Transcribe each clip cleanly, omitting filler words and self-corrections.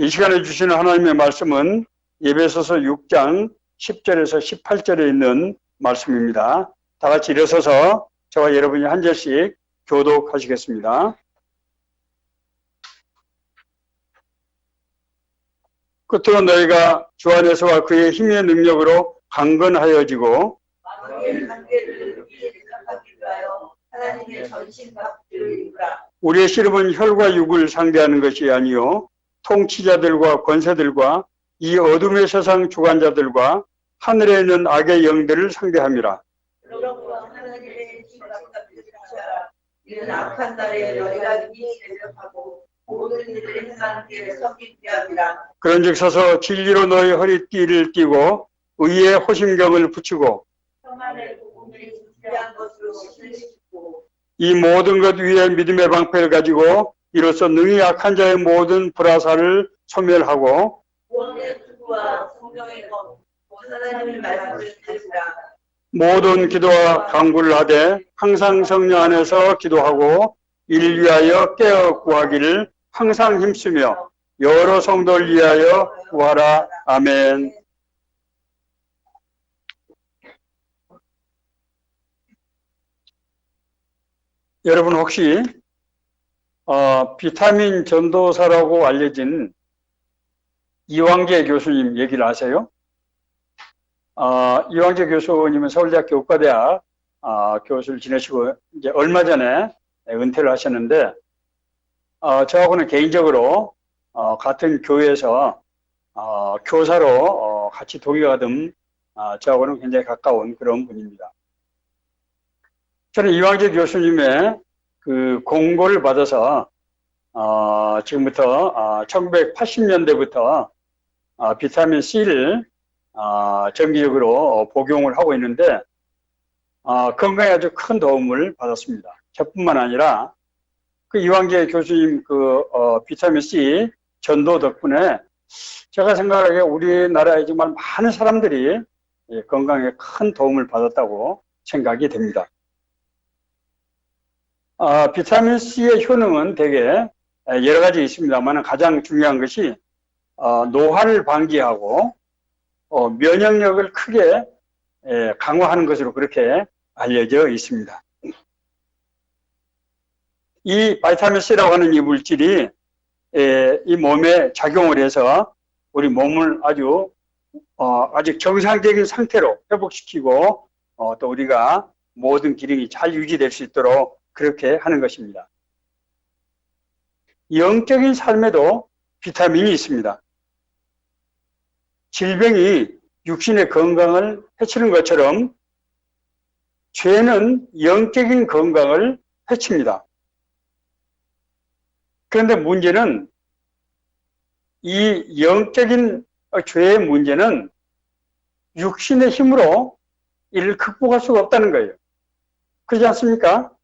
이 시간에 주시는 하나님의 말씀은 에베소서 6장 10절에서 18절에 있는 말씀입니다. 다 같이 일어서서 저와 여러분이 한 절씩 교독하시겠습니다. 끝으로 너희가 주 안에서와 그의 힘의 능력으로 강건하여지고 우리의 씨름은 혈과 육을 상대하는 것이 아니요 통치자들과 권세들과 이 어둠의 세상 주관자들과 하늘에 있는 악의 영들을 상대함이라. 이는 악한 날에 너희가 이 대적하고 모든 일을 행하는 길에 섞이게 함이라. 그런즉 서서 진리로 너희 허리띠를 띠고 의의 호심경을 붙이고 평안의 복음을 진지한 것으로 옷을 씻고 이 모든 것 위에 믿음의 방패를 가지고 이로써 능히 악한 자의 모든 불화살을 소멸하고 구원의 투구와 성경의 검 하나님의 말씀을 들으라. 모든 기도와 간구를 하되 항상 성령 안에서 기도하고 이를 위하여 깨어 구하기를 항상 힘쓰며 여러 성도를 위하여 구하라. 아멘. 여러분 혹시 비타민 전도사라고 알려진 이왕재 교수님 얘기를 아세요? 이왕재 교수님은 서울대학교 의과대학 교수를 지내시고 이제 얼마 전에 은퇴를 하셨는데 저하고는 개인적으로 같은 교회에서 교사로 같이 동역하던 저하고는 굉장히 가까운 그런 분입니다. 저는 이왕재 교수님의 그 공고를 받아서 지금부터 1980년대부터 비타민 C를 정기적으로 복용을 하고 있는데 건강에 아주 큰 도움을 받았습니다. 저뿐만 아니라 그 이왕재 교수님 그 비타민 C 전도 덕분에 제가 생각하기에 우리나라에 정말 많은 사람들이 건강에 큰 도움을 받았다고 생각이 됩니다. 비타민 C의 효능은 되게 여러 가지 있습니다만 가장 중요한 것이 노화를 방지하고 면역력을 크게 강화하는 것으로 그렇게 알려져 있습니다. 이 비타민 C라고 하는 이 물질이 이 몸에 작용을 해서 우리 몸을 아주 정상적인 상태로 회복시키고 또 우리가 모든 기능이 잘 유지될 수 있도록 그렇게 하는 것입니다. 영적인 삶에도 비타민이 있습니다. 질병이 육신의 건강을 해치는 것처럼 죄는 영적인 건강을 해칩니다. 그런데 문제는 이 영적인 죄의 문제는 육신의 힘으로 이를 극복할 수가 없다는 거예요. 그렇지 않습니까?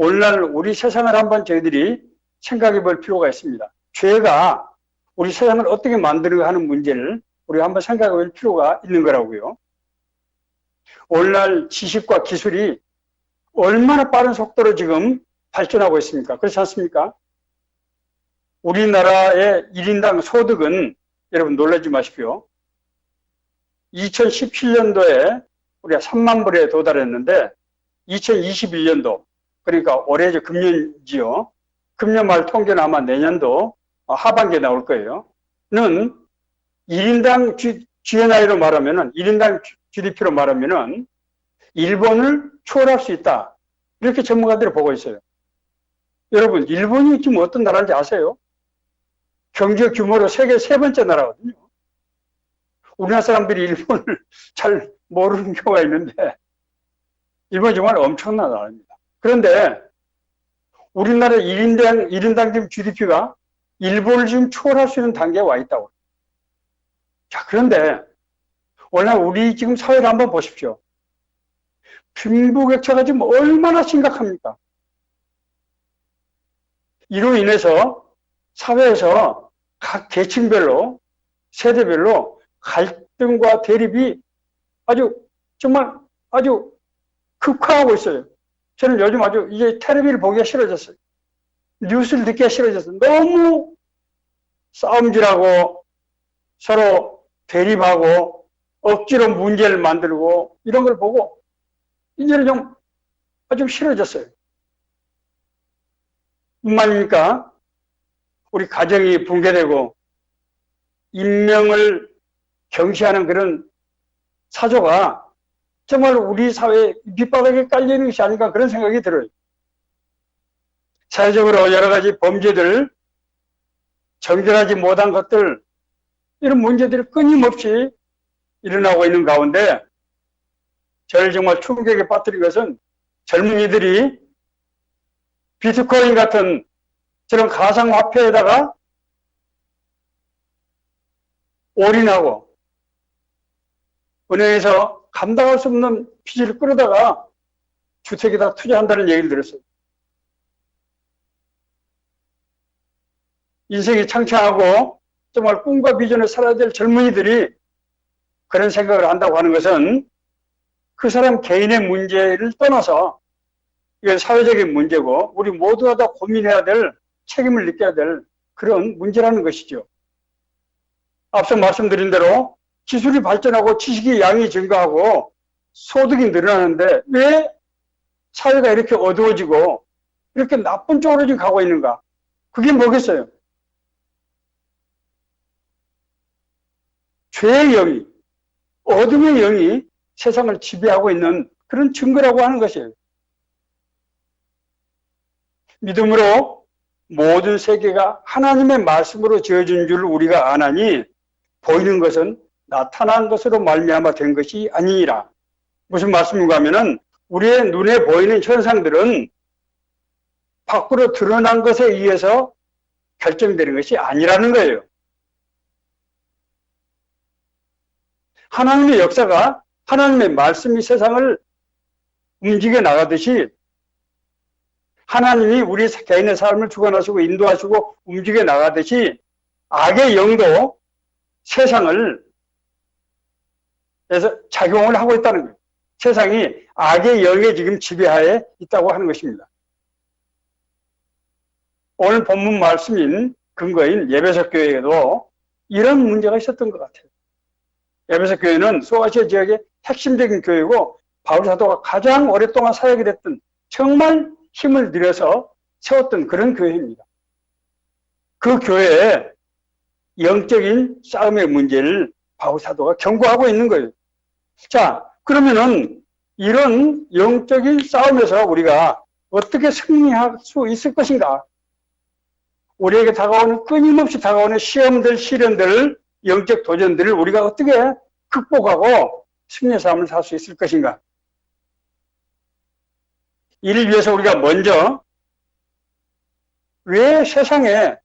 오늘날 우리 세상을 한번 저희들이 생각해 볼 필요가 있습니다. 죄가 우리 세상을 어떻게 만드는가 하는 문제를 우리가 한번 생각해 볼 필요가 있는 거라고요. 오늘날 지식과 기술이 얼마나 빠른 속도로 지금 발전하고 있습니까? 그렇지 않습니까? 우리나라의 1인당 소득은 여러분 놀라지 마십시오. 2017년도에 우리가 3만 불에 도달했는데 2021년도 그러니까 올해 금년이지요. 금년 말 통계는 아마 내년도 하반기에 나올 거예요. 는 1인당 GNI로 말하면은 1인당 GDP로 말하면은 일본을 초월할 수 있다. 이렇게 전문가들이 보고 있어요. 여러분, 일본이 지금 어떤 나라인지 아세요? 경제 규모로 세계 3번째 나라거든요. 우리나라 사람들이 일본을 잘 모르는 경우가 있는데 일본이 정말 엄청난 나라입니다. 그런데 우리나라 1인당 지금 GDP가 일본을 지금 초월할 수 있는 단계에 와 있다고. 자, 그런데 오늘 우리 지금 사회를 한번 보십시오. 빈부격차가 지금 얼마나 심각합니까? 이로 인해서 사회에서 각 계층별로, 세대별로 갈등과 대립이 정말 아주 극화하고 있어요. 저는 요즘 아주 이제 텔레비를 보기가 싫어졌어요. 뉴스를 듣기가 싫어져서 너무 싸움질하고 서로 대립하고 억지로 문제를 만들고 이런 걸 보고 이제는 좀 싫어졌어요. 뿐만이니까 우리 가정이 붕괴되고 인명을 경시하는 그런 사조가 정말 우리 사회에 밑바닥에 깔리는 것이 아닌가 그런 생각이 들어요. 사회적으로 여러 가지 범죄들, 정결하지 못한 것들, 이런 문제들이 끊임없이 일어나고 있는 가운데 저를 정말 충격에 빠뜨린 것은 젊은이들이 비트코인 같은 저런 가상화폐에다가 올인하고 은행에서 감당할 수 없는 빚을 끌어다가 주택에다 투자한다는 얘기를 들었어요. 인생이 창창하고 정말 꿈과 비전을 살아야 될 젊은이들이 그런 생각을 한다고 하는 것은 그 사람 개인의 문제를 떠나서 이건 사회적인 문제고 우리 모두가 다 고민해야 될 책임을 느껴야 될 그런 문제라는 것이죠. 앞서 말씀드린 대로 기술이 발전하고 지식의 양이 증가하고 소득이 늘어나는데 왜 사회가 이렇게 어두워지고 이렇게 나쁜 쪽으로 지금 가고 있는가? 그게 뭐겠어요? 죄의 영이, 어둠의 영이 세상을 지배하고 있는 그런 증거라고 하는 것이에요. 믿음으로 모든 세계가 하나님의 말씀으로 지어진 줄 우리가 아나니 보이는 것은 나타난 것으로 말미암아 된 것이 아니니라. 무슨 말씀인가 하면은 우리의 눈에 보이는 현상들은 밖으로 드러난 것에 의해서 결정되는 것이 아니라는 거예요. 하나님의 역사가 하나님의 말씀이 세상을 움직여 나가듯이 하나님이 우리 개인의 삶을 주관하시고 인도하시고 움직여 나가듯이 악의 영도 세상을 그래서 작용을 하고 있다는 거예요. 세상이 악의 영에 지금 지배하에 있다고 하는 것입니다. 오늘 본문 말씀인 근거인 에베소 교회에도 이런 문제가 있었던 것 같아요. 에베소 교회는 소아시아 지역의 핵심적인 교회고 바울 사도가 가장 오랫동안 사역이 됐던 정말 힘을 들여서 세웠던 그런 교회입니다. 그 교회에 영적인 싸움의 문제를 바울 사도가 경고하고 있는 거예요. 자, 그러면은 이런 영적인 싸움에서 우리가 어떻게 승리할 수 있을 것인가? 우리에게 다가오는 끊임없이 다가오는 시험들, 시련들, 영적 도전들을 우리가 어떻게 극복하고 승리의 삶을 살 수 있을 것인가? 이를 위해서 우리가 먼저 왜 세상에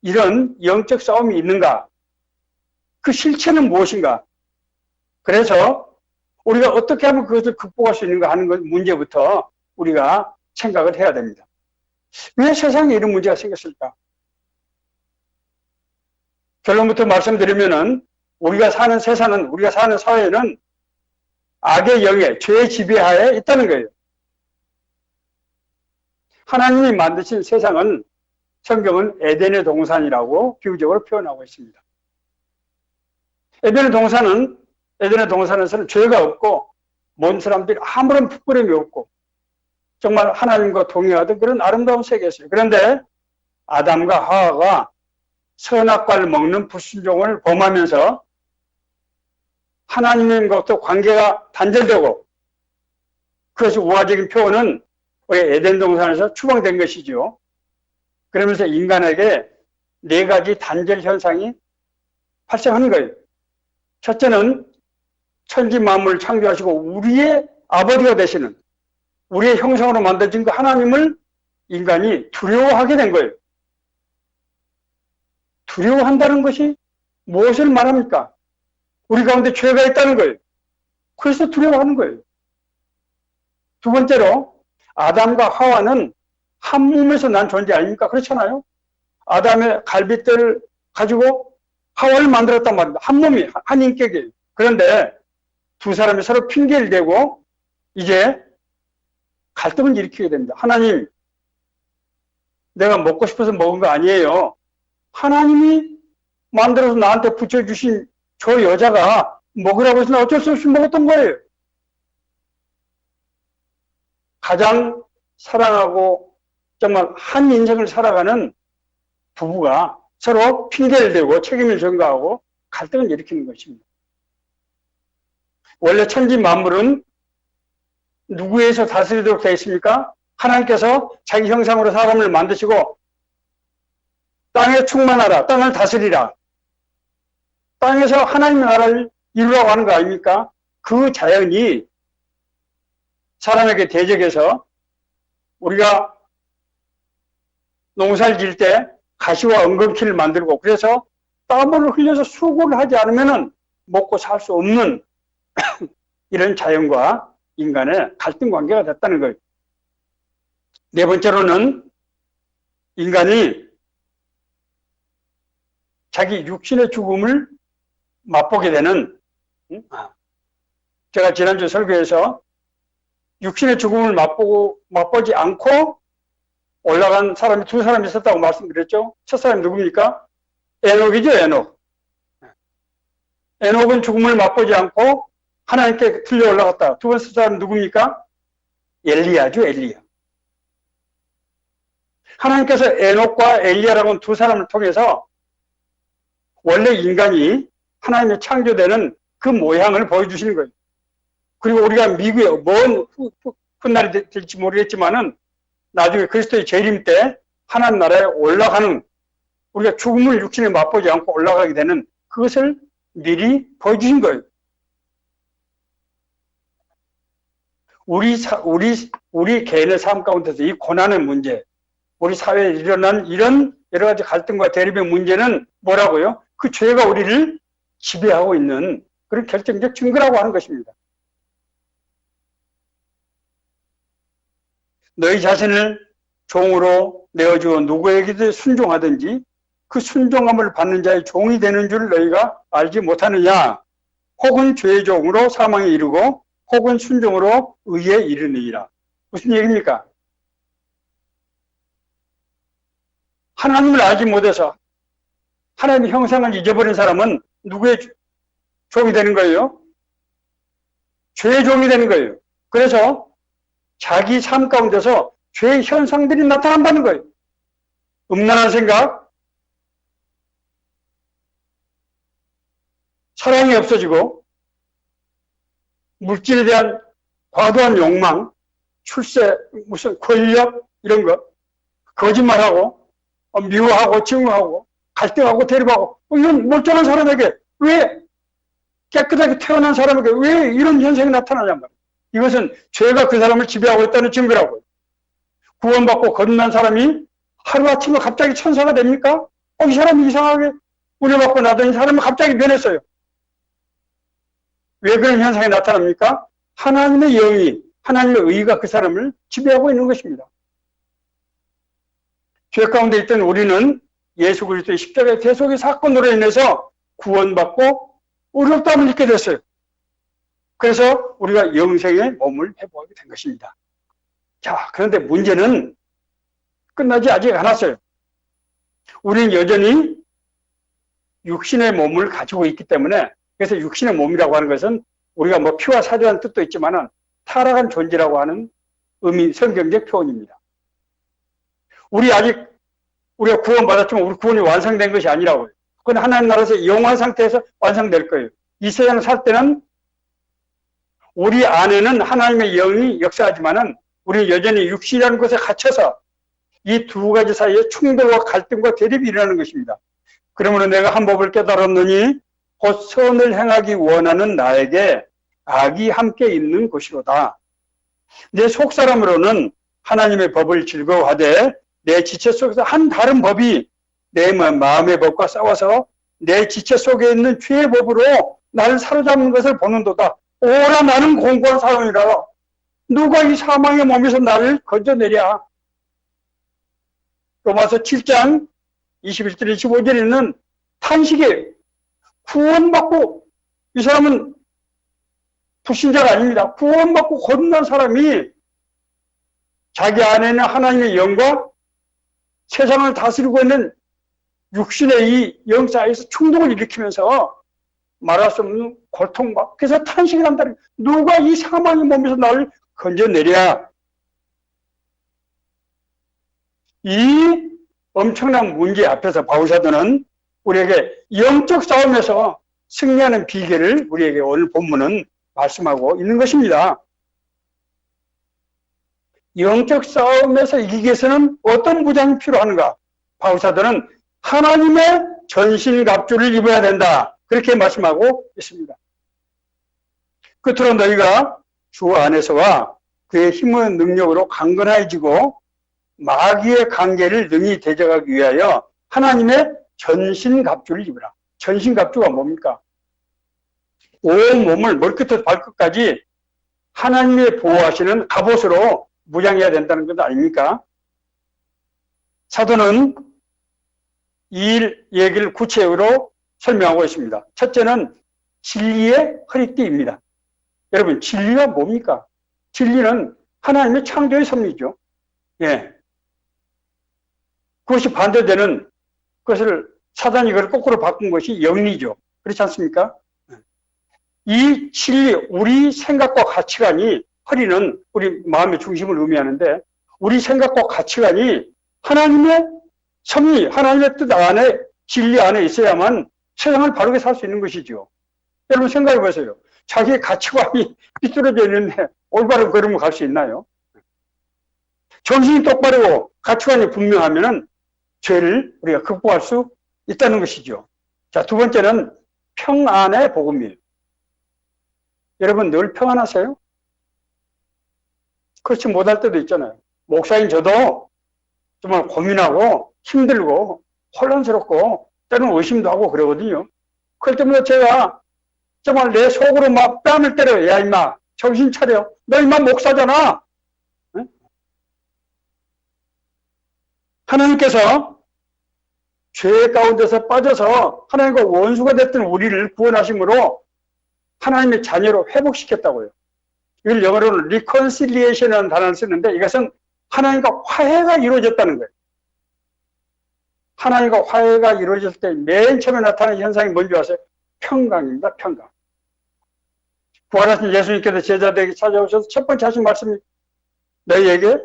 이런 영적 싸움이 있는가? 그 실체는 무엇인가? 그래서 우리가 어떻게 하면 그것을 극복할 수 있는가 하는 문제부터 우리가 생각을 해야 됩니다. 왜 세상에 이런 문제가 생겼을까? 결론부터 말씀드리면은 우리가 사는 세상은, 우리가 사는 사회는 악의 영에, 죄의 지배하에 있다는 거예요. 하나님이 만드신 세상은 성경은 에덴의 동산이라고 비유적으로 표현하고 있습니다. 에덴의 동산에서는 죄가 없고 모든 사람들이 아무런 부끄러움이 없고 정말 하나님과 동행하던 그런 아름다운 세계였어요. 그런데 아담과 하와가 선악과를 먹는 불순종을 범하면서 하나님과도 관계가 단절되고 그것이 우화적인 표현은 우리 에덴 동산에서 추방된 것이죠. 그러면서 인간에게 네 가지 단절 현상이 발생하는 거예요. 첫째는 천지 만물을 창조하시고 우리의 아버지가 되시는 우리의 형상으로 만들어진 그 하나님을 인간이 두려워하게 된 거예요. 두려워한다는 것이 무엇을 말합니까? 우리 가운데 죄가 있다는 거예요. 그래서 두려워하는 거예요. 두 번째로 아담과 하와는 한 몸에서 난 존재 아닙니까? 그렇잖아요. 아담의 갈빗대를 가지고 하와를 만들었단 말입니다. 한 몸이, 한 인격이에요. 그런데 두 사람이 서로 핑계를 대고 이제 갈등을 일으키게 됩니다. 하나님, 내가 먹고 싶어서 먹은 거 아니에요. 하나님이 만들어서 나한테 붙여주신 저 여자가 먹으라고 해서 어쩔 수 없이 먹었던 거예요. 가장 사랑하고 정말 한 인생을 살아가는 부부가 서로 핑계를 대고 책임을 전가하고 갈등을 일으키는 것입니다. 원래 천지 만물은 누구에서 다스리도록 되어 있습니까? 하나님께서 자기 형상으로 사람을 만드시고 땅에 충만하라, 땅을 다스리라. 땅에서 하나님의 나라를 이루라고 하는 거 아닙니까? 그 자연이 사람에게 대적해서 우리가 농사를 지을 때 가시와 엉겅퀴를 만들고 그래서 땀을 흘려서 수고를 하지 않으면 먹고 살 수 없는 이런 자연과 인간의 갈등 관계가 됐다는 거예요. 네 번째로는 인간이 자기 육신의 죽음을 맛보게 되는, 제가 지난주 설교에서 육신의 죽음을 맛보지 않고 올라간 사람이 두 사람이 있었다고 말씀드렸죠. 첫 사람이 누굽니까? 에녹이죠, 에녹. 에녹은 죽음을 맛보지 않고 하나님께 들려 올라갔다. 두 번째 사람은 누굽니까? 엘리야죠, 엘리야. 하나님께서 에녹과 엘리야라고 하는 두 사람을 통해서 원래 인간이 하나님의 창조되는 그 모양을 보여주시는 거예요. 그리고 우리가 미국에 먼 훗날이 될지 모르겠지만은 나중에 그리스도의 재림 때 하나님 나라에 올라가는, 우리가 죽음을 육신에 맛보지 않고 올라가게 되는 그것을 미리 보여주신 거예요. 우리 개인의 삶 가운데서 이 고난의 문제, 우리 사회에 일어난 이런 여러 가지 갈등과 대립의 문제는 뭐라고요? 그 죄가 우리를 지배하고 있는 그런 결정적 증거라고 하는 것입니다. 너희 자신을 종으로 내어주어 누구에게도 순종하든지 그 순종함을 받는 자의 종이 되는 줄 너희가 알지 못하느냐? 혹은 죄의 종으로 사망에 이르고 혹은 순종으로 의에 이르느니라. 무슨 얘기입니까? 하나님을 알지 못해서 하나님의 형상을 잊어버린 사람은 누구의 종이 되는 거예요? 죄의 종이 되는 거예요. 그래서 자기 삶 가운데서 죄의 현상들이 나타난다는 거예요. 음란한 생각, 사랑이 없어지고, 물질에 대한 과도한 욕망, 출세, 무슨 권력, 이런 거, 거짓말하고, 미워하고, 증오하고, 갈등하고, 대립하고, 이런 멀쩡한 사람에게 왜, 깨끗하게 태어난 사람에게 왜 이런 현상이 나타나냔 말이에요. 이것은 죄가 그 사람을 지배하고 있다는 증거라고요. 구원받고 거듭난 사람이 하루아침에 갑자기 천사가 됩니까? 이 사람이 이상하게 은혜받고 나더니 사람이 갑자기 변했어요. 왜 그런 현상이 나타납니까? 하나님의 영이, 하나님의 의가 그 사람을 지배하고 있는 것입니다. 죄 가운데 있던 우리는 예수 그리스도의 십자가의 대속의 사건으로 인해서 구원받고 의롭다함을 입게 됐어요. 그래서 우리가 영생의 몸을 회복하게 된 것입니다. 자, 그런데 문제는 끝나지 아직 않았어요. 우리는 여전히 육신의 몸을 가지고 있기 때문에, 그래서 육신의 몸이라고 하는 것은 우리가 뭐 피와 사자라는 뜻도 있지만은 타락한 존재라고 하는 의미, 성경적 표현입니다. 우리가 구원받았지만 우리 구원이 완성된 것이 아니라고요. 그건 하나님 나라에서 영원한 상태에서 완성될 거예요. 이 세상 살 때는 우리 안에는 하나님의 영이 역사하지만은 우리는 여전히 육신이라는 곳에 갇혀서 이 두 가지 사이에 충돌과 갈등과 대립이 일어나는 것입니다. 그러므로 내가 한 법을 깨달았느니 곧 선을 행하기 원하는 나에게 악이 함께 있는 것이로다. 내 속사람으로는 하나님의 법을 즐거워하되 내 지체 속에서 한 다른 법이 내 마음의 법과 싸워서 내 지체 속에 있는 죄의 법으로 나를 사로잡는 것을 보는도다. 오라 나는 공고한 사람이라. 누가 이 사망의 몸에서 나를 건져내랴. 로마서 7장 21절 25절에는 탄식이에요. 구원받고, 이 사람은 불신자가 아닙니다. 구원받고 거듭난 사람이 자기 안에는 하나님의 영과 세상을 다스리고 있는 육신의 이 영사에서 충동을 일으키면서 말할 수 없는 고통과 그래서 탄식을 한다는 거예요. 누가 이 사망의 몸에서 나를 건져내랴. 이 엄청난 문제 앞에서 바울사도는 우리에게 영적 싸움에서 승리하는 비결을 우리에게 오늘 본문은 말씀하고 있는 것입니다. 영적 싸움에서 이기기 위해서는 어떤 무장이 필요한가? 바울사도는 하나님의 전신갑주를 입어야 된다. 그렇게 말씀하고 있습니다. 끝으로 너희가 주 안에서와 그의 힘의 능력으로 강건해지고 마귀의 관계를 능히 대적하기 위하여 하나님의 전신갑주를 입으라. 전신갑주가 뭡니까? 온 몸을 머리끝부터 발끝까지 하나님의 보호하시는 갑옷으로 무장해야 된다는 것 아닙니까? 사도는 이 얘기를 구체적으로 설명하고 있습니다. 첫째는 진리의 허리띠입니다. 여러분, 진리가 뭡니까? 진리는 하나님의 창조의 섭리죠. 예. 그것이 반대되는 것을 사단이 그걸 거꾸로 바꾼 것이 영리죠. 그렇지 않습니까? 이 진리, 우리 생각과 가치관이, 허리는 우리 마음의 중심을 의미하는데 우리 생각과 가치관이 하나님의 섭리, 하나님의 뜻 안에, 진리 안에 있어야만 세상을 바르게 살 수 있는 것이죠. 여러분 생각해 보세요. 자기의 가치관이 삐뚤어져 있는데 올바른 걸음을 갈 수 있나요? 정신이 똑바르고 가치관이 분명하면은 죄를 우리가 극복할 수 있다는 것이죠. 자, 두 번째는 평안의 복음이에요. 여러분 늘 평안하세요? 그렇지 못할 때도 있잖아요. 목사인 저도 정말 고민하고 힘들고 혼란스럽고 때로는 의심도 하고 그러거든요. 그럴 때마다 제가 정말 내 속으로 막 뺨을 때려요. 야 임마 정신 차려. 너 임마 목사잖아. 응? 하나님께서 죄 가운데서 빠져서 하나님과 원수가 됐던 우리를 구원하심으로 하나님의 자녀로 회복시켰다고요. 이걸 영어로는 reconciliation이라는 단어를 쓰는데 이것은 하나님과 화해가 이루어졌다는 거예요. 하나님과 화해가 이루어졌을 때 맨 처음에 나타나는 현상이 뭔지 아세요? 평강입니다. 평강. 부활하신 예수님께서 제자들에게 찾아오셔서 첫 번째 하신 말씀이 너희에게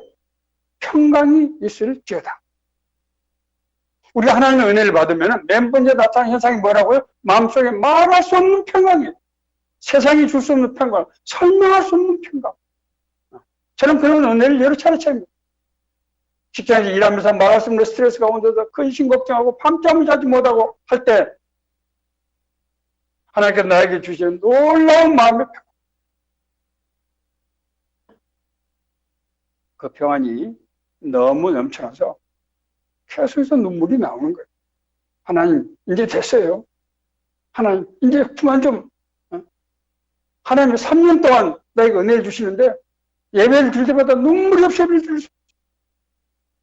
평강이 있을지어다. 우리가 하나님의 은혜를 받으면 맨 번째 나타나는 현상이 뭐라고요? 마음속에 말할 수 없는 평강이에요. 세상이 줄 수 없는 평강, 설명할 수 없는 평강. 저는 그런 은혜를 여러 차례 차입니다. 직장에서 일하면서 말할 수 없는 스트레스 가운데서 근심 걱정하고 밤잠을 자지 못하고 할 때 하나님께서 나에게 주시는 놀라운 마음의 평안. 그 평안이 너무 넘쳐나서 계속해서 눈물이 나오는 거예요. 하나님 이제 됐어요. 하나님 이제 그만 좀. 하나님이 3년 동안 나에게 은혜를 주시는데 예배를 드릴 때마다 눈물이 없이 예배를 드릴 수 없어요.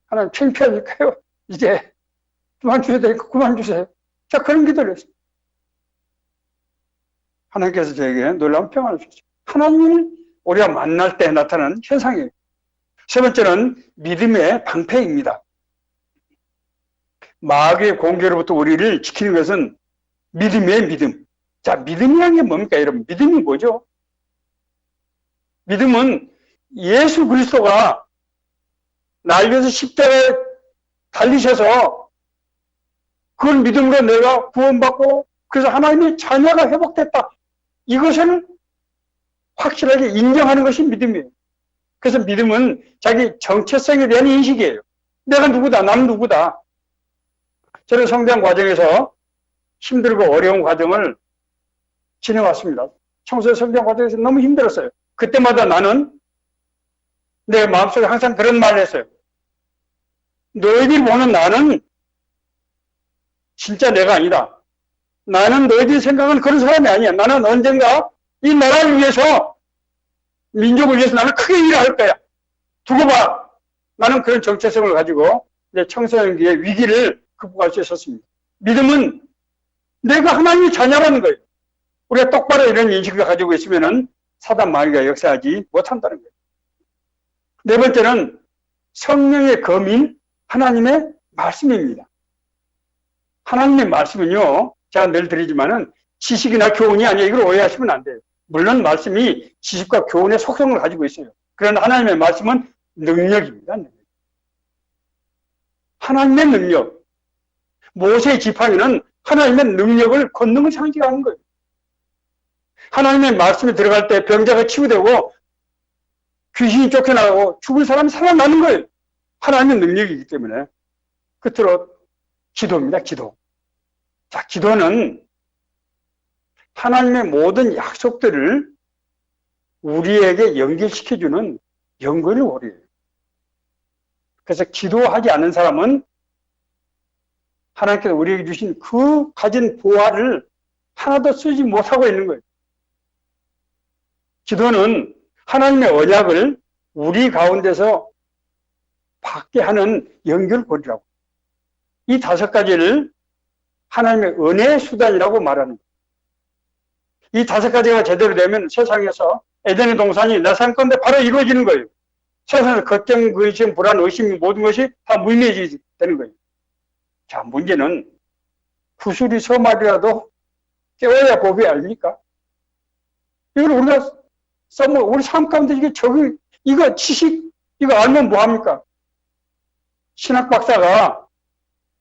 하나님 창피하니까요. 이제 그만 주셔야 되니까 그만 주세요. 자, 그런 기도를 했어요. 하나님께서 저에게 놀라운 평안을 주셨어요. 하나님을 우리가 만날 때 나타나는 현상이에요. 세 번째는 믿음의 방패입니다. 마귀의 공격으로부터 우리를 지키는 것은 믿음의 믿음. 자, 믿음이라는 게 뭡니까, 여러분? 믿음이 뭐죠? 믿음은 예수 그리스도가 날 위해서 십자가에 달리셔서 그걸 믿음으로 내가 구원받고 그래서 하나님의 자녀가 회복됐다. 이것을 확실하게 인정하는 것이 믿음이에요. 그래서 믿음은 자기 정체성에 대한 인식이에요. 내가 누구다, 남 누구다. 저는 성장 과정에서 힘들고 어려운 과정을 지내왔습니다. 청소년 성장 과정에서 너무 힘들었어요. 그때마다 나는 내 마음속에 항상 그런 말을 했어요. 너희들이 보는 나는 진짜 내가 아니다. 나는 너희들이 생각하는 그런 사람이 아니야. 나는 언젠가 이 나라를 위해서 민족을 위해서 나는 크게 일을 할 거야. 두고 봐. 나는 그런 정체성을 가지고 내 청소년기의 위기를 극복할 수 있었습니다. 믿음은 내가 하나님의 자녀라는 거예요. 우리가 똑바로 이런 인식을 가지고 있으면은 사단 마귀가 역사하지 못한다는 거예요. 네 번째는 성령의 검인 하나님의 말씀입니다. 하나님의 말씀은요, 제가 늘 드리지만은 지식이나 교훈이 아니에요. 이걸 오해하시면 안 돼요. 물론 말씀이 지식과 교훈의 속성을 가지고 있어요. 그러나 하나님의 말씀은 능력입니다. 하나님의 능력. 모세의 지팡이는 하나님의 능력을, 권능을 상징하는 거예요. 하나님의 말씀에 들어갈 때 병자가 치유되고 귀신이 쫓겨나고 죽을 사람이 살아나는 거예요. 하나님의 능력이기 때문에. 끝으로 기도입니다. 기도. 자, 기도는 하나님의 모든 약속들을 우리에게 연결시켜주는 연결고리예요. 그래서 기도하지 않는 사람은 하나님께서 우리에게 주신 그 가진 보화를 하나도 쓰지 못하고 있는 거예요. 기도는 하나님의 언약을 우리 가운데서 받게 하는 연결고리라고. 이 5가지를 하나님의 은혜의 수단이라고 말하는 거예요. 이 5가지가 제대로 되면 세상에서 에덴의 동산이 내 삶 가운데 바로 이루어지는 거예요. 세상에서 걱정, 근심, 불안, 의심 모든 것이 다 무의미해지게 되는 거예요. 자, 문제는 구슬이 서말이라도 깨워야 법이 아닙니까? 이걸 우리가 우리 삶 가운데 이게 이거 지식, 이거 알면 뭐합니까? 신학 박사가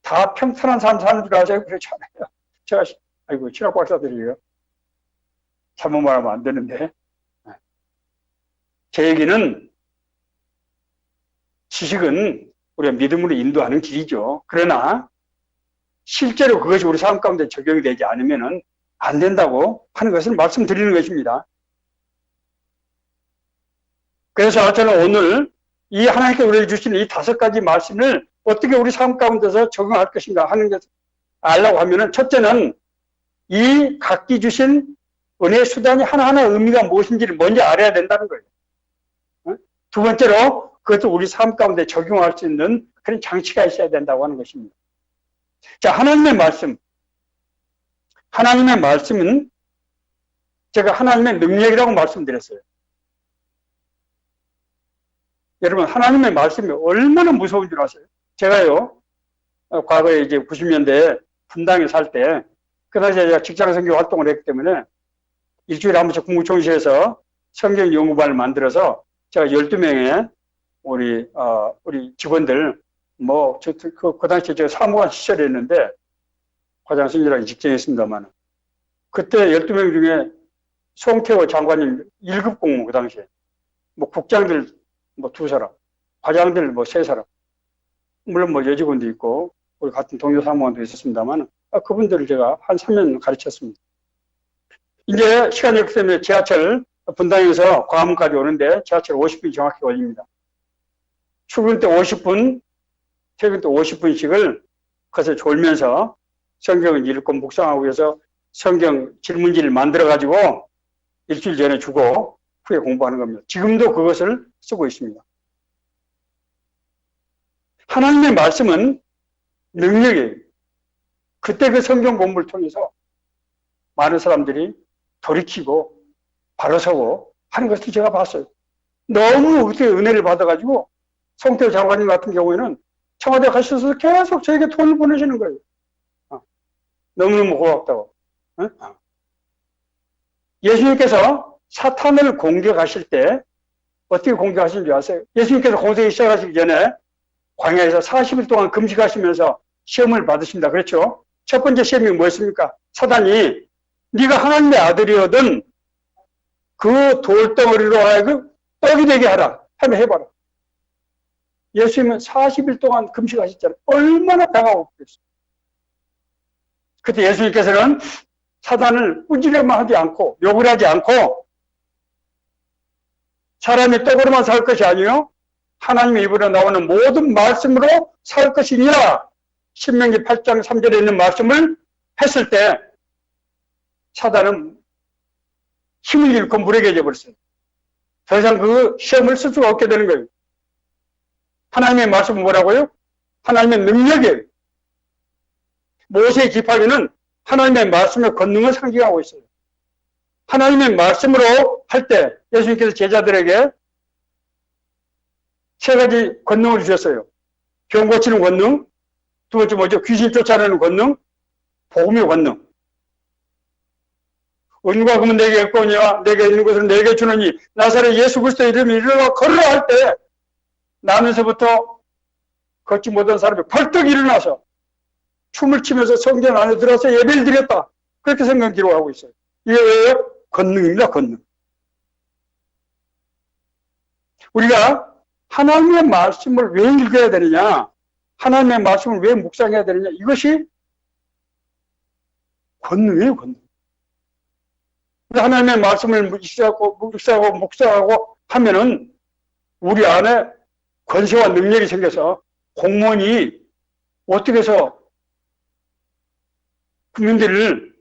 다 평탄한 삶 사는 줄 아세요? 그렇잖아요. 제가, 아이고, 신학 박사들이에요. 잘못 말하면 안 되는데. 제 얘기는 지식은 우리가 믿음으로 인도하는 길이죠. 그러나 실제로 그것이 우리 삶 가운데 적용이 되지 않으면 안 된다고 하는 것을 말씀드리는 것입니다. 그래서 저는 오늘 이 하나님께 우리에게 주신 이 5가지 말씀을 어떻게 우리 삶 가운데서 적용할 것인가 하는 것을 알려고 하면은, 첫째는 이 각기 주신 은혜의 수단이 하나하나 의미가 무엇인지를 먼저 알아야 된다는 거예요. 두 번째로 그것도 우리 삶 가운데 적용할 수 있는 그런 장치가 있어야 된다고 하는 것입니다. 자, 하나님의 말씀. 하나님의 말씀은 제가 하나님의 능력이라고 말씀드렸어요. 여러분, 하나님의 말씀이 얼마나 무서운 줄 아세요? 제가요, 과거에 이제 90년대에 분당에 살 때, 그 당시에 제가 직장 선교 활동을 했기 때문에 일주일에 한 번씩 국무총실에서 성경 연구반을 만들어서 제가 12명의 우리 직원들, 그 당시에 제가 사무관 시절이었는데, 과장선생이라는 직장했습니다만, 그때 12명 중에 송태호 장관님 1급 공무, 그 당시에. 국장들 2사람, 과장들 3사람. 물론 여직원도 있고, 우리 같은 동료 사무관도 있었습니다만, 그분들을 제가 한 3년 가르쳤습니다. 이제 시간이 없기 때문에 지하철 분당에서 광화문까지 오는데 지하철 50분이 정확히 걸립니다. 출근 때 50분, 퇴근 때 50분씩을 그것을 졸면서 성경을 읽고 묵상하고 해서 성경 질문지를 만들어가지고 일주일 전에 주고 후에 공부하는 겁니다. 지금도 그것을 쓰고 있습니다. 하나님의 말씀은 능력이에요. 그때 그 성경 공부를 통해서 많은 사람들이 돌이키고 바로 서고 하는 것을 제가 봤어요. 너무 그때 은혜를 받아가지고 송태호 장관님 같은 경우에는 청와대 가셔서 계속 저에게 돈을 보내시는 거예요. 너무너무 고맙다고. 예수님께서 사탄을 공격하실 때 어떻게 공격하시는지 아세요? 예수님께서 공생이 시작하시기 전에 광야에서 40일 동안 금식하시면서 시험을 받으십니다. 그렇죠? 첫 번째 시험이 뭐였습니까? 사단이 네가 하나님의 아들이거든 그 돌덩어리로 하여금 떡이 되게 하라. 한번 해봐라. 예수님은 40일 동안 금식하셨잖아요. 얼마나 배가 고팠겠어요. 그때 예수님께서는 사단을 꾸지려만 하지 않고 욕을 하지 않고 사람이 떡으로만 살 것이 아니요 하나님의 입으로 나오는 모든 말씀으로 살 것이니라. 신명기 8장 3절에 있는 말씀을 했을 때 사단은 힘을 잃고 무력해져 버렸어요. 더 이상 그 시험을 쓸 수가 없게 되는 거예요. 하나님의 말씀은 뭐라고요? 하나님의 능력이에요. 모세의 지팡이는 하나님의 말씀의 권능을 상징하고 있어요. 하나님의 말씀으로 할 때 예수님께서 제자들에게 3가지 권능을 주셨어요. 병 고치는 권능, 두 번째 뭐죠? 귀신 쫓아내는 권능, 복음의 권능. 은과 금은 내게 없거니와 내게 있는 것을 내게 주느니 나사렛 예수 그리스도의 이름이 일어나 걸으라 할 때 나면서부터 걷지 못한 사람이 벌떡 일어나서 춤을 추면서 성전 안에 들어서 예배를 드렸다. 그렇게 성경 기록하고 있어요. 이게 왜요? 권능입니다. 권능. 우리가 하나님의 말씀을 왜 읽어야 되느냐? 하나님의 말씀을 왜 묵상해야 되느냐? 이것이 권능이에요. 권능. 하나님의 말씀을 묵상하고 하면은 우리 안에 권세와 능력이 생겨서 공무원이 어떻게 해서 국민들을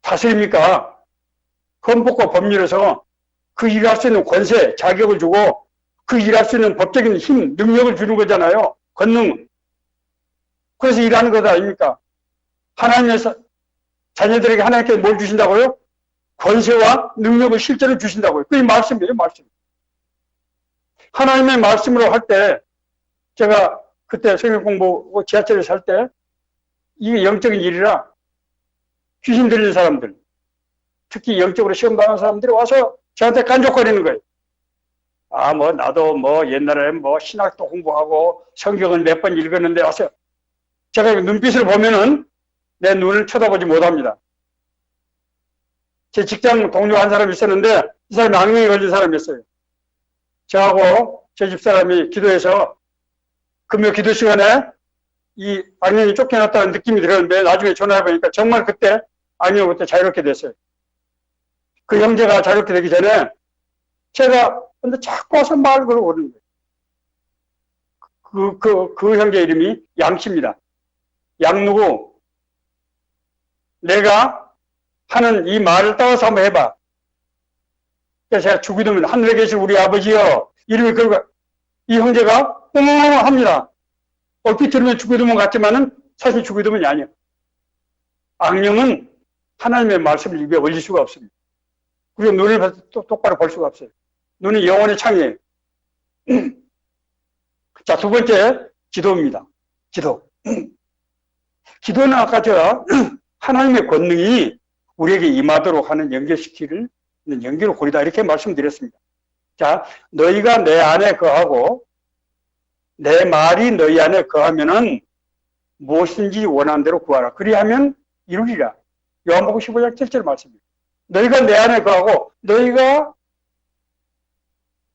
다스립니까? 헌법과 법률에서 그 일할 수 있는 권세, 자격을 주고 그 일할 수 있는 법적인 힘, 능력을 주는 거잖아요. 권능. 그래서 일하는 것 아닙니까? 하나님의 자녀들에게 하나님께서 뭘 주신다고요? 권세와 능력을 실제로 주신다고요. 그게 말씀이에요, 말씀. 하나님의 말씀으로 할 때, 제가 그때 성경 공부하고 지하철에 살 때, 이게 영적인 일이라 귀신 들린 사람들, 특히 영적으로 시험 당한 사람들이 와서 저한테 간족거리는 거예요. 아, 뭐, 나도 뭐, 옛날에 뭐, 신학도 공부하고 성경을 몇 번 읽었는데 와서 제가 눈빛을 보면은 내 눈을 쳐다보지 못합니다. 제 직장 동료 한 사람이 있었는데 이 사람이 악령에 걸린 사람이었어요. 저하고 제 집사람이 기도해서 금요 기도 시간에 이 악령이 쫓겨났다는 느낌이 들었는데 나중에 전화해보니까 정말 그때 악령으로부터 자유롭게 됐어요. 그 형제가 자유롭게 되기 전에 제가 근데 자꾸 와서 말을 걸어오는 거예요. 그 형제 이름이 양씨입니다. 양누구 내가 하는 이 말을 따라서 한번 해봐. 그래서 제가 주기도문 하늘에 계신 우리 아버지여 이름이 그러고 이 형제가 엉엉엉 합니다. 얼핏 들으면 주기도문 같지만은 사실 주기도문이 아니에요. 악령은 하나님의 말씀을 입에 올릴 수가 없습니다. 그리고 눈을 똑바로 볼 수가 없어요. 눈이 영혼의 창이에요. 자, 두 번째 기도입니다. 기도. 기도는 아까 제가 하나님의 권능이 우리에게 임하도록 하는 연결시키는 연결의 고리다 이렇게 말씀드렸습니다. 자, 너희가 내 안에 거하고 내 말이 너희 안에 거하면은 무엇인지 원하는 대로 구하라. 그리하면 이루리라. 요한복음 15장 7절 말씀입니다. 너희가 내 안에 거하고 너희가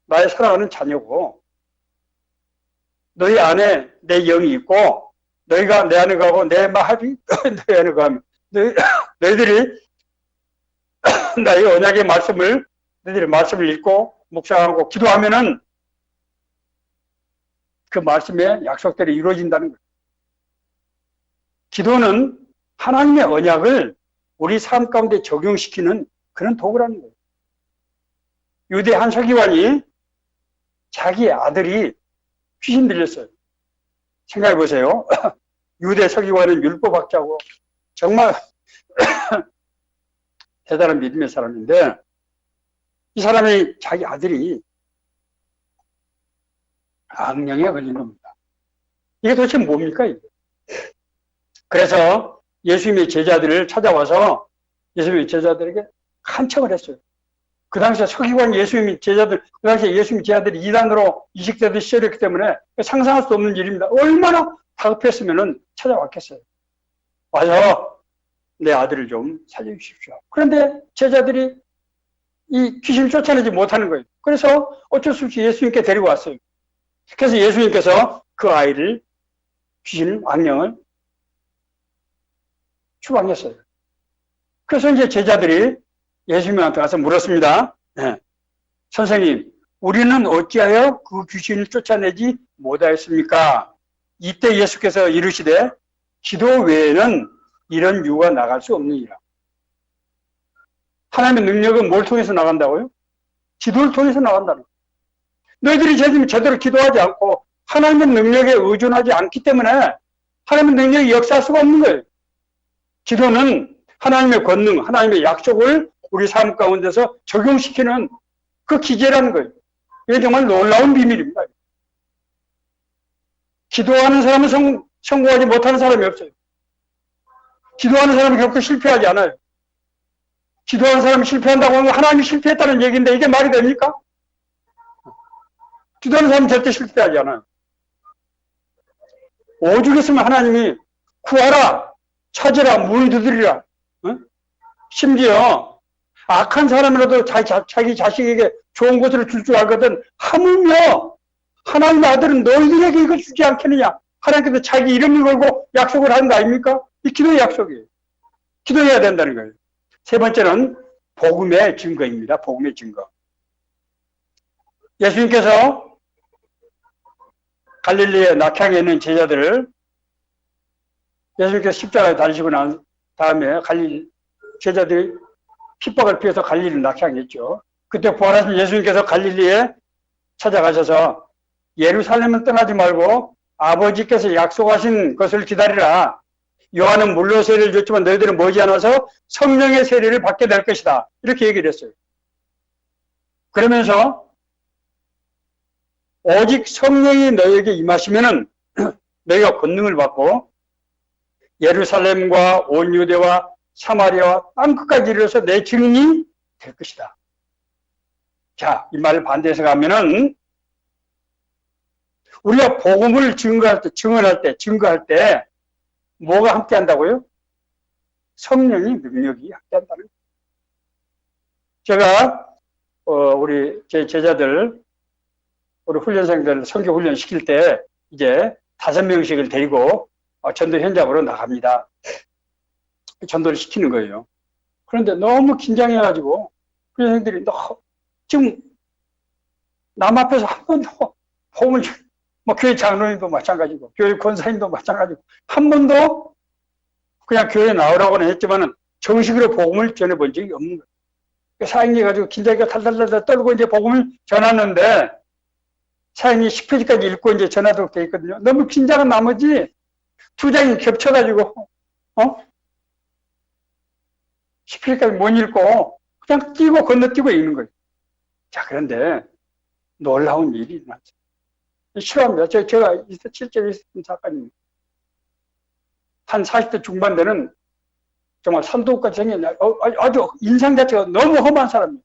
나의 사랑하는 자녀고 너희 안에 내 영이 있고 너희가 내 안에 거하고 내 말이 너희 안에 거하면 너희들이 나의 언약의 말씀을 너희들이 말씀을 읽고 묵상하고 기도하면은 그 말씀의 약속대로 이루어진다는 거예요. 기도는 하나님의 언약을 우리 삶 가운데 적용시키는 그런 도구라는 거예요. 유대 한 서기관이 자기 아들이 귀신 들렸어요. 생각해 보세요. 유대 서기관은 율법학자고 정말 대단한 믿음의 사람인데 이 사람이 자기 아들이 악령에 걸린 겁니다. 이게 도대체 뭡니까? 이게? 그래서 예수님의 제자들을 찾아와서 예수님의 제자들에게 간청을 했어요. 그 당시에 서기관 예수님의 제자들, 그 당시에 예수님의 제자들이 이단으로 이식되던 시절이었기 때문에 상상할 수 없는 일입니다. 얼마나 다급했으면 찾아왔겠어요. 와서 내 아들을 좀 살려주십시오. 그런데 제자들이 이 귀신을 쫓아내지 못하는 거예요. 그래서 어쩔 수 없이 예수님께 데리고 왔어요. 그래서 예수님께서 그 아이를, 귀신을, 악령을 추방했어요. 그래서 이제 제자들이 예수님한테 가서 물었습니다. 네. 선생님, 우리는 어찌하여 그 귀신을 쫓아내지 못하였습니까? 이때 예수께서 이르시되 기도 외에는 이런 유가 나갈 수 없느니라. 하나님의 능력은 뭘 통해서 나간다고요? 기도를 통해서 나간다는 거예요. 너희들이 제대로 기도하지 않고 하나님의 능력에 의존하지 않기 때문에 하나님의 능력이 역사할 수가 없는 거예요. 기도는 하나님의 권능, 하나님의 약속을 우리 삶 가운데서 적용시키는 그 기계라는 거예요. 이게 정말 놀라운 비밀입니다. 기도하는 사람은 성공하지 못하는 사람이 없어요. 기도하는 사람은 결코 실패하지 않아요. 기도하는 사람이 실패한다고 하면 하나님이 실패했다는 얘기인데 이게 말이 됩니까? 기도하는 사람은 절대 실패하지 않아요. 오죽했으면 하나님이 구하라, 찾으라, 문을 두드리라. 심지어 악한 사람이라도 자기 자식에게 좋은 것을 줄 줄 알거든 하물며 하나님의 아들은 너희들에게 이걸 주지 않겠느냐. 하나님께서 자기 이름을 걸고 약속을 하는 거 아닙니까? 이 기도의 약속이에요. 기도해야 된다는 거예요. 세 번째는 복음의 증거입니다. 복음의 증거. 예수님께서 갈릴리의 낙향에 있는 제자들을 예수님께서 십자가에 달리시고 난 다음에 제자들이 핍박을 피해서 갈릴리를 낙향했죠. 그때 부활하신 예수님께서 갈릴리에 찾아가셔서 예루살렘을 떠나지 말고 아버지께서 약속하신 것을 기다리라. 요한은 물로 세례를 줬지만 너희들은 머지않아서 성령의 세례를 받게 될 것이다. 이렇게 얘기를 했어요. 그러면서 오직 성령이 너희에게 임하시면은 너희가 권능을 받고 예루살렘과 온 유대와 사마리아와 땅끝까지 이르러서 내 증인이 될 것이다. 자, 이 말을 반대해서 가면은 우리가 복음을 증거할 때 뭐가 함께 한다고요? 성령이 능력이 함께 한다는 거예요. 제가 우리 제 제자들 우리 훈련생들 선교 훈련 시킬 때 이제 5명씩을 데리고 전도 현장으로 나갑니다. 전도를 시키는 거예요. 그런데 너무 긴장해가지고 훈련생들이 지금 남 앞에서 한 번도 복음을 교회 장로님도 마찬가지고 교회 권사님도 마찬가지고 한 번도 그냥 교회에 나오라고는 했지만은 정식으로 복음을 전해본 적이 없는 거예요. 사역이 가지고 긴장해가 달달달 떨고 이제 복음을 전하는데 사역이 10페이지까지 읽고 이제 전하도록 돼 있거든요. 너무 긴장한 나머지 2장이 겹쳐가지고 10페이지까지 못 읽고 그냥 뛰고 건너뛰고 읽는 거예요. 자, 그런데 놀라운 일이 일어났죠. 싫어합니다. 제가 실제로 있었던 사건입니다. 한 40대 중반 되는 정말 산도까지 생긴 아주 인상 자체가 너무 험한 사람이에요.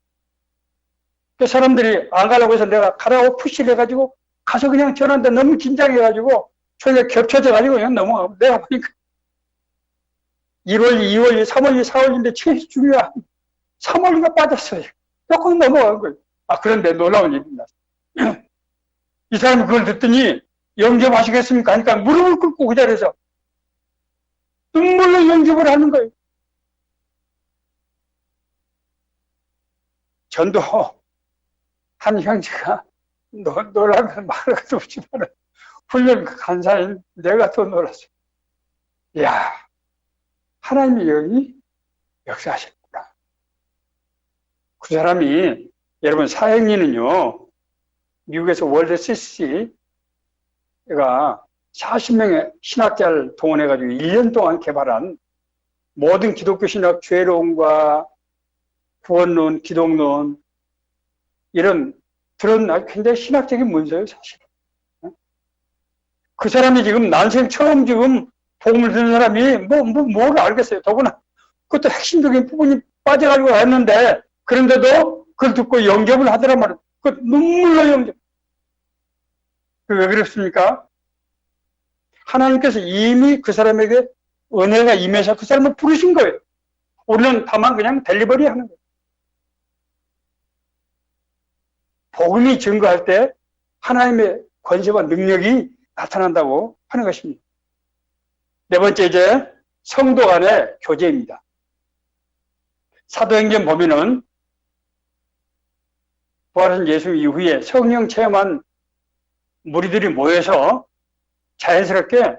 그 사람들이 안 가려고 해서 내가 가라고 푸시를 해가지고 가서 그냥 전화하는데 너무 긴장해가지고 저희가 겹쳐져가지고 그냥 넘어가고 내가 보니까 1월, 2월, 3월, 4월인데 제일 중요한 3월이가 빠졌어요. 조금 넘어간 거예요. 그런데 놀라운 일이 났어요. 이 사람이 그걸 듣더니 영접하시겠습니까? 하니까 무릎을 꿇고 그 자리에서 눈물로 영접을 하는 거예요. 전도 한 형제가 놀라면 말할 것도 없지만 훈련 간사인 내가 더 놀랐어요. 이야, 하나님의 영이 역사하셨구나. 그 사람이 여러분 사형리는요. 미국에서 월드 CCC가 40명의 신학자를 동원해가지고 1년 동안 개발한 모든 기독교 신학 죄론과 구원론, 기독론 이런 굉장히 신학적인 문서예요, 사실. 그 사람이 지금 난생 처음 지금 복음을 듣는 사람이 뭘 알겠어요. 더구나 그것도 핵심적인 부분이 빠져가지고 했는데 그런데도 그걸 듣고 영접을 하더란 말이에요. 그 눈물로 영접. 왜 그렇습니까? 하나님께서 이미 그 사람에게 은혜가 임해서 그 사람을 부르신 거예요. 우리는 다만 그냥 델리버리 하는 거예요. 복음이 증거할 때 하나님의 권세와 능력이 나타난다고 하는 것입니다. 네 번째 이제 성도 간의 교제입니다. 사도행전 보면은 부활하신 예수 이후에 성령 체험한 무리들이 모여서 자연스럽게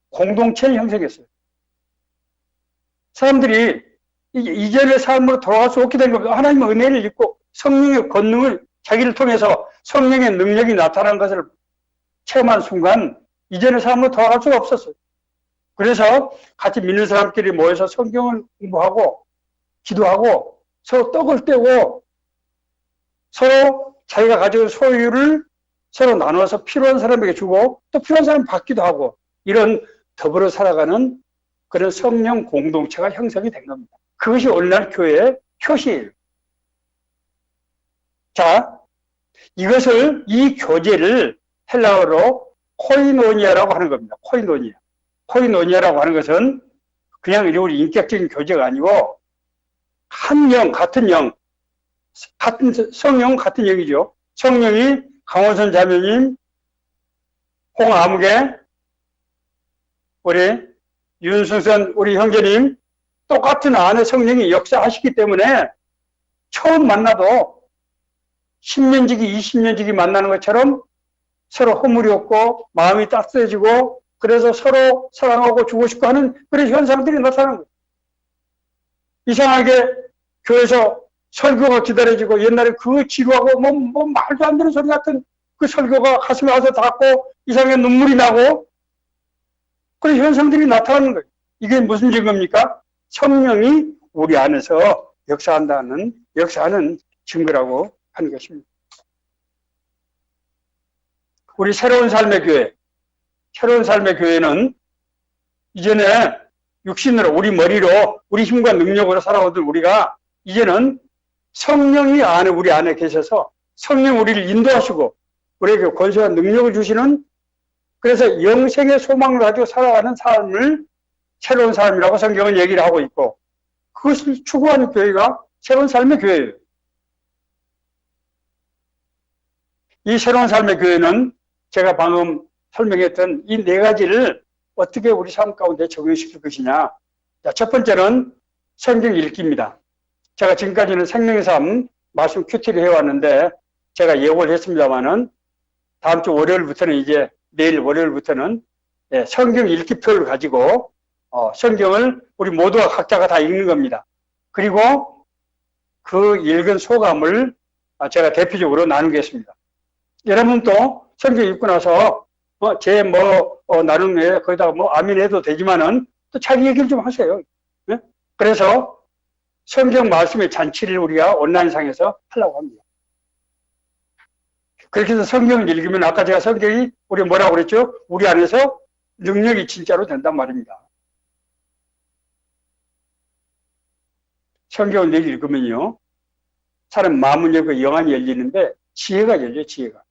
공동체를 형성했어요. 사람들이 이전의 삶으로 돌아갈 수 없게 된 겁니다. 하나님의 은혜를 입고 성령의 권능을 자기를 통해서 성령의 능력이 나타난 것을 체험한 순간 이전의 삶으로 돌아갈 수가 없었어요. 그래서 같이 믿는 사람끼리 모여서 성경을 공부하고 기도하고 서로 떡을 떼고 서로 자기가 가지고 소유를 서로 나눠서 필요한 사람에게 주고 또 필요한 사람 받기도 하고 이런 더불어 살아가는 그런 성령 공동체가 형성이 된 겁니다. 그것이 오늘날 교회의 표시예요. 자, 이 교제를 헬라어로 코이노니아라고 하는 겁니다. 코이노니아. 코이노니아라고 하는 것은 그냥 우리 인격적인 교제가 아니고 한 영, 같은 영, 같은 성령, 같은 영이죠. 성령이 강원선 자매님, 홍아무개, 우리 윤승선 우리 형제님 똑같은 안에 성령이 역사하시기 때문에 처음 만나도 10년지기, 20년지기 만나는 것처럼 서로 허물이 없고 마음이 따뜻해지고 그래서 서로 사랑하고 주고 싶고 하는 그런 현상들이 나타나는 거예요. 이상하게 교회에서 설교가 기다려지고 옛날에 그 지루하고 뭐 말도 안 되는 소리 같은 그 설교가 가슴에 와서 닿고 이상하게 눈물이 나고 그런 현상들이 나타나는 거예요. 이게 무슨 증거입니까? 성령이 우리 안에서 역사하는 증거라고 하는 것입니다. 우리 새로운 삶의 교회는 이전에 육신으로 우리 머리로 우리 힘과 능력으로 살아오던 우리가 이제는 성령이 우리 안에 계셔서 성령 우리를 인도하시고 우리에게 권세와 능력을 주시는 그래서 영생의 소망을 가지고 살아가는 삶을 새로운 삶이라고 성경은 얘기를 하고 있고 그것을 추구하는 교회가 새로운 삶의 교회예요. 이 새로운 삶의 교회는 제가 방금 설명했던 이 네 가지를 어떻게 우리 삶 가운데 적용시킬 것이냐. 자, 첫 번째는 성경 읽기입니다. 제가 지금까지는 생명의 삶 말씀 큐티를 해왔는데 제가 예고를 했습니다만은 다음 주 월요일부터는 이제 내일 월요일부터는 성경 읽기표를 가지고 성경을 우리 모두가 각자가 다 읽는 겁니다. 그리고 그 읽은 소감을 제가 대표적으로 나누겠습니다. 여러분도 성경 읽고 나서 나름의 거기다가 아멘 해도 되지만은 또 자기 얘기를 좀 하세요. 네? 그래서 성경 말씀의 잔치를 우리가 온라인상에서 하려고 합니다. 그렇게 해서 성경을 읽으면 아까 제가 성경이 우리 뭐라고 그랬죠? 우리 안에서 능력이 진짜로 된단 말입니다. 성경을 내일 읽으면요. 사람 마음은 열고 영안이 열리는데 지혜가 열려요, 지혜가.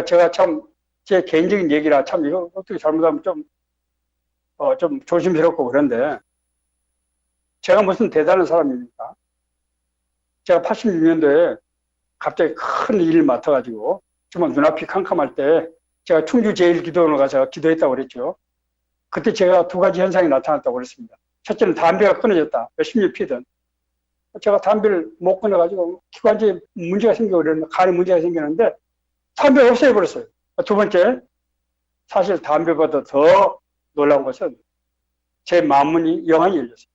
제가 참 제 개인적인 얘기라 참 이거 어떻게 잘못하면 좀 조심스럽고 그런데 제가 무슨 대단한 사람입니까? 제가 86년도에 갑자기 큰 일을 맡아가지고 정말 눈앞이 캄캄할 때 제가 충주 제일기도원에 가서 기도했다고 그랬죠. 그때 제가 두 가지 현상이 나타났다고 그랬습니다. 첫째는 담배가 끊어졌다. 몇십 년 피던. 제가 담배를 못 끊어가지고 기관지에 문제가 생기고 그랬는데 간에 문제가 생겼는데 담배가 없애버렸어요. 두 번째, 사실 담배보다 더 놀라운 것은 제 마음문이 영안이 열렸어요.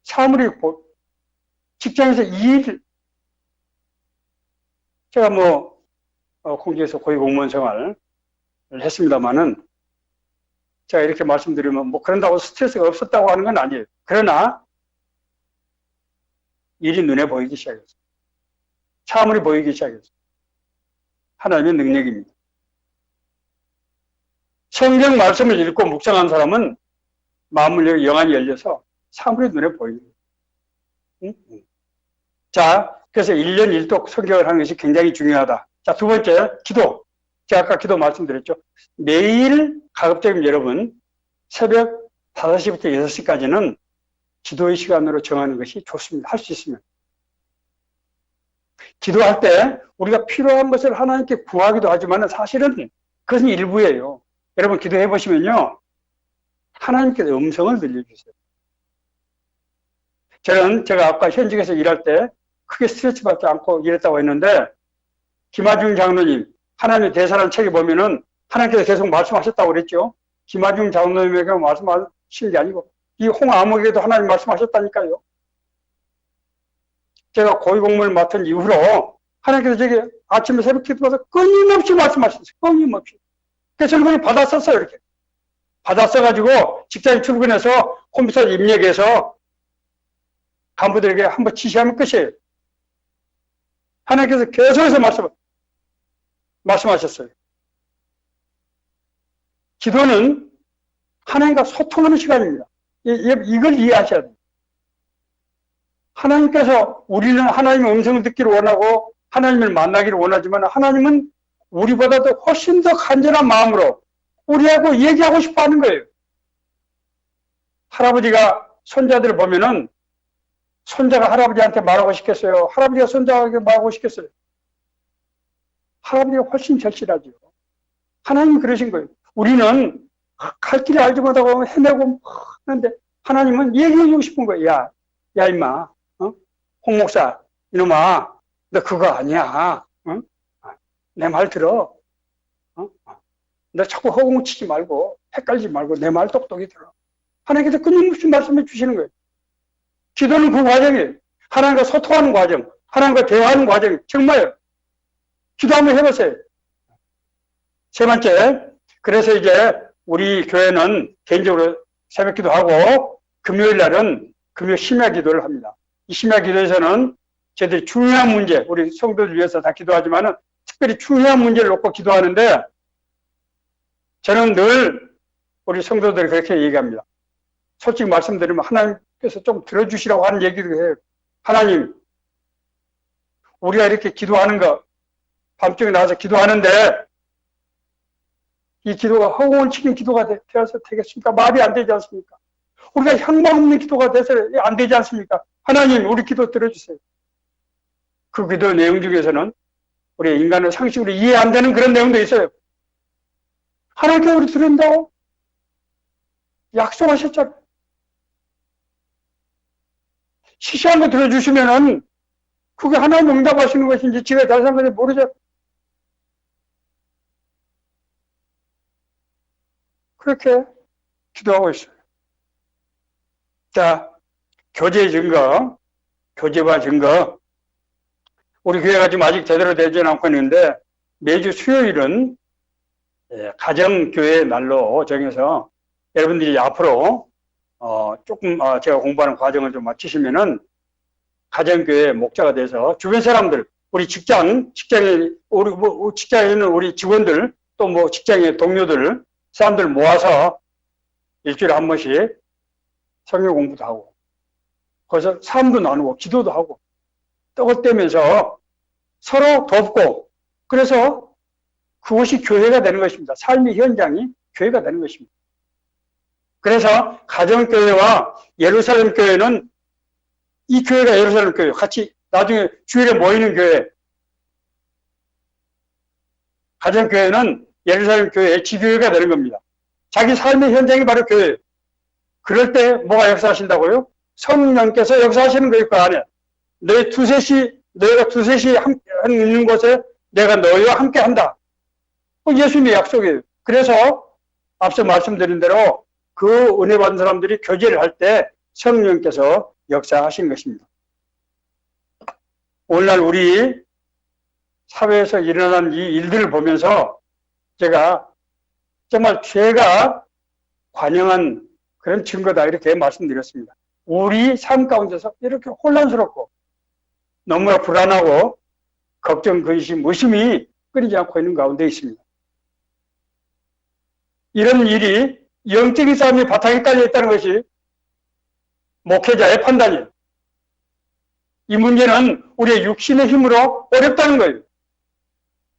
사물이 직장에서 일 제가 공직에서 고위공무원 생활을 했습니다만은 제가 이렇게 말씀드리면 그런다고 스트레스가 없었다고 하는 건 아니에요. 그러나 일이 눈에 보이기 시작했어요. 사물이 보이기 시작했어요. 하나님의 능력입니다. 성경 말씀을 읽고 묵상한 사람은 마음을 열고 영안이 열려서 사물이 눈에 보입니다. 자, 그래서 1년 1독 성경을 하는 것이 굉장히 중요하다. 자, 두 번째, 기도. 제가 아까 기도 말씀드렸죠. 매일 가급적이면 여러분 새벽 5시부터 6시까지는 기도의 시간으로 정하는 것이 좋습니다. 할 수 있으면. 기도할 때 우리가 필요한 것을 하나님께 구하기도 하지만 사실은 그것은 일부예요. 여러분 기도해 보시면요. 하나님께서 음성을 들려주세요. 제가 아까 현직에서 일할 때 크게 스트레스 받지 않고 일했다고 했는데 김하중 장로님, 하나님의 대사라는 책에 보면은 하나님께서 계속 말씀하셨다고 그랬죠. 김하중 장로님에게 말씀하신 게 아니고 이 홍아무개도 하나님 말씀하셨다니까요. 제가 고위공무원을 맡은 이후로 하나님께서 제게 아침에 새벽 기도해서 끊임없이 말씀하셨어요. 끊임없이. 그래서 저는 받았었어요. 이렇게. 받았어가지고 직장에 출근해서 컴퓨터 입력해서 간부들에게 한번 지시하면 끝이에요. 하나님께서 계속해서 말씀을. 말씀하셨어요. 기도는 하나님과 소통하는 시간입니다. 이걸 이해하셔야 돼요. 하나님께서 우리는 하나님의 음성을 듣기를 원하고 하나님을 만나기를 원하지만 하나님은 우리보다도 훨씬 더 간절한 마음으로 우리하고 얘기하고 싶어 하는 거예요. 할아버지가 손자들을 보면은 손자가 할아버지한테 말하고 싶겠어요? 할아버지가 손자에게 말하고 싶겠어요? 할아버지가 훨씬 절실하죠. 하나님은 그러신 거예요. 우리는 갈 길을 알지 못하고 헤매고 하는데 하나님은 얘기해주고 싶은 거예요. 야 임마, 홍 목사, 이놈아, 너 그거 아니야. 내 말 들어. 너 자꾸 허공치지 말고 헷갈리지 말고 내 말 똑똑히 들어. 하나님께서 끊임없이 말씀해 주시는 거예요. 기도는 그 과정이에요. 하나님과 소통하는 과정, 하나님과 대화하는 과정이 정말 기도 한번 해보세요. 세 번째, 그래서 이제 우리 교회는 개인적으로 새벽 기도하고 금요일 날은 금요 심야 기도를 합니다. 이 심야 기도에서는 저희들이 중요한 문제, 우리 성도들 위해서 다 기도하지만은 특별히 중요한 문제를 놓고 기도하는데 저는 늘 우리 성도들이 그렇게 얘기합니다. 솔직히 말씀드리면 하나님께서 좀 들어주시라고 하는 얘기도 해요. 하나님, 우리가 이렇게 기도하는 거, 밤중에 나와서 기도하는데 이 기도가 허공을 치는 기도가 되어서 되겠습니까? 말이 안 되지 않습니까? 우리가 향방 없는 기도가 돼서 안 되지 않습니까? 하나님, 우리 기도 들어주세요. 그 기도 내용 중에서는 우리 인간의 상식으로 이해 안 되는 그런 내용도 있어요. 하나님께 우리 들은다고 약속하셨잖아요. 시시한 거 들어주시면은 그게 하나님 응답하시는 것인지 지가 잘 산 건지 모르죠. 그렇게 기도하고 있어요. 자, 교제 증거, 교제와 증거. 우리 교회가 지금 아직 제대로 되지는 않고 있는데 매주 수요일은 가정교회 날로 정해서 여러분들이 앞으로 조금 제가 공부하는 과정을 좀 마치시면은 가정교회 목자가 돼서 주변 사람들, 우리 직장에 우리 직장에 있는 우리 직원들 또 뭐 직장의 동료들 사람들 모아서 일주일에 한 번씩 성경 공부도 하고 거기서 삶도 나누고 기도도 하고 떡을 떼면서 서로 돕고 그래서 그것이 교회가 되는 것입니다. 삶의 현장이 교회가 되는 것입니다. 그래서 가정교회와 예루살렘 교회는 이 교회가 예루살렘 교회 같이 나중에 주일에 모이는 교회 가정교회는 예루살렘 교회의 지교회가 되는 겁니다. 자기 삶의 현장이 바로 교회예요. 그럴 때 뭐가 역사하신다고요? 성령께서 역사하시는 거예요. 그 안에 너희가 두셋이 함께 있는 곳에 내가 너희와 함께 한다. 예수님의 약속이에요. 그래서 앞서 말씀드린 대로 그 은혜 받은 사람들이 교제를 할 때 성령께서 역사하신 것입니다. 오늘날 우리 사회에서 일어난 이 일들을 보면서 제가 정말 죄가 관영한 그런 증거다 이렇게 말씀드렸습니다. 우리 삶 가운데서 이렇게 혼란스럽고 너무나 불안하고 걱정, 근심, 의심이 끊이지 않고 있는 가운데 있습니다. 이런 일이 영적인 싸움이 바탕에 깔려 있다는 것이 목회자의 판단이에요. 이 문제는 우리의 육신의 힘으로 어렵다는 거예요.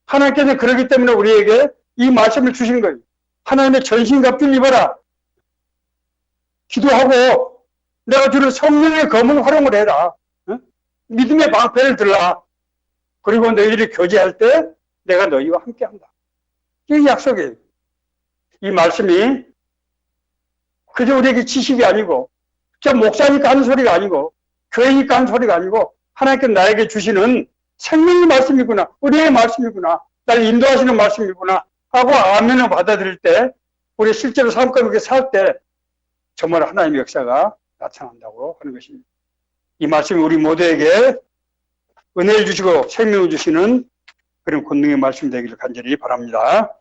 하나님께서 그러기 때문에 우리에게 이 말씀을 주신 거예요. 하나님의 전신갑주를 입어라. 기도하고 내가 주는 성령의 검을 활용을 해라. 믿음의 방패를 들라. 그리고 너희들이 교제할 때 내가 너희와 함께한다. 이게 약속이에요. 이 말씀이 그저 우리에게 지식이 아니고 저 목사니까 하는 소리가 아니고 교회니까 하는 소리가 아니고 하나님께 나에게 주시는 생명의 말씀이구나. 은혜의 말씀이구나. 나를 인도하시는 말씀이구나 하고 아멘을 받아들일 때 우리 실제로 삶 가운데 살 때 정말 하나님의 역사가 나타난다고 하는 것입니다. 이 말씀이 우리 모두에게 은혜를 주시고 생명을 주시는 그런 권능의 말씀 되기를 간절히 바랍니다.